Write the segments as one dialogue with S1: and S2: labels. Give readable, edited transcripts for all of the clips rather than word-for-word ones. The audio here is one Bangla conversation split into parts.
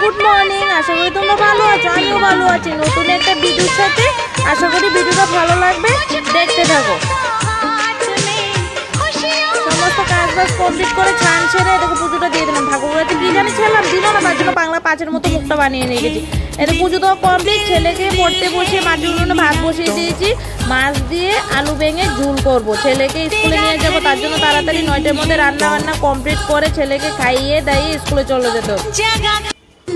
S1: গুড মর্নিং, আশা করি তোমরা ভালো আছো, আমিও ভালো আছি। নতুন একটা ভিডিওর সাথে আশা করি ভিডিওটা ভালো লাগবে, দেখতে থাকো। সমস্ত কাজ বাজ কমপ্লিট করে ছান ছেড়ে এটাকে পুজোটা দিয়ে দিলাম। ঠাকুরগুলোতে কি জানি ছিলাম দিল না, তার জন্য বাংলা 5-এর মতো মুখটা বানিয়ে নিয়ে গেছি। এটা পুজো দেওয়া কমপ্লিট। ছেলেকে পড়তে বসে মাছের জন্য ভাত বসিয়ে দিয়েছি। মাছ দিয়ে আলু ভেঙে ঝুল করব। ছেলেকে স্কুলে নিয়ে যাবো, তার জন্য তাড়াতাড়ি 9টার মধ্যে রান্না বান্না কমপ্লিট করে ছেলেকে খাইয়ে দাইয়ে স্কুলে চলে যেত।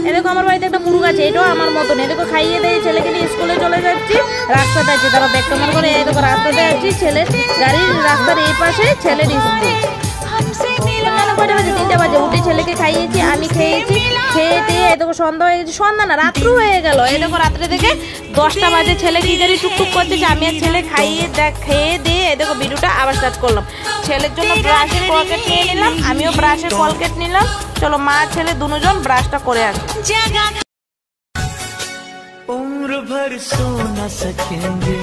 S1: এরকম আমার বাড়িতে একটা মুরগ আছে, এটাও আমার মতন। এটাকে খাইয়ে দিয়ে ছেলেকে নিয়ে স্কুলে চলে যাচ্ছি। রাস্তাতে আছি, তারা ব্যাগ কামার করে এরকম রাস্তাতে আছি। ছেলের গাড়ির রাস্তার এই পাশে ছেলের স্কুল। 3টা বাজে উঠে ছেলেকে খাইয়েছি, আমি খেয়েছি। খেয়ে দিয়ে এরকম সন্ধ্যা হয়ে গেছে, সন্ধ্যা না রাত্র হয়ে গেল। এরকম রাত্রে থেকে 10টা বাজে ছেলে কি জানি টুকটুক করতেছে। আমি আর ছেলে খেয়ে দিয়ে এরকম ভিডিওটা আবার স্টার্ট করলাম। ছেলের জন্য ব্রাশের কলকেট নিয়ে নিলাম, আমিও ব্রাশের কলকেট নিলাম। চলো মা ছেলে দুজন ব্রাশটা করে আসি।
S2: उम्र भर सो न सकेंगे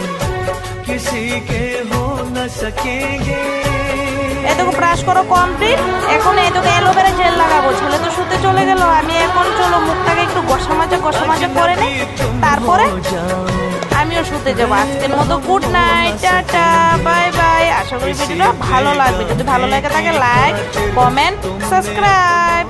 S2: किसी के हो न सकेंगे।
S1: এতটুকু ব্রাশ করো কমপ্লিট। এখন এতটুকু অ্যালোভেরা জেল লাগাবো। ছেলে তো শুতে চলে গেল, আমি এখন চলো মুখটাকে একটু ঘষা মাজা করে নিই, তারপরে আমিও শুতে যাবো। আজকের মতো good night, tata, bye bye. আশা করি ভিডিওটা ভালো লাগবে। যদি ভালো লাগে থাকে লাইক, কমেন্ট, সাবস্ক্রাইব।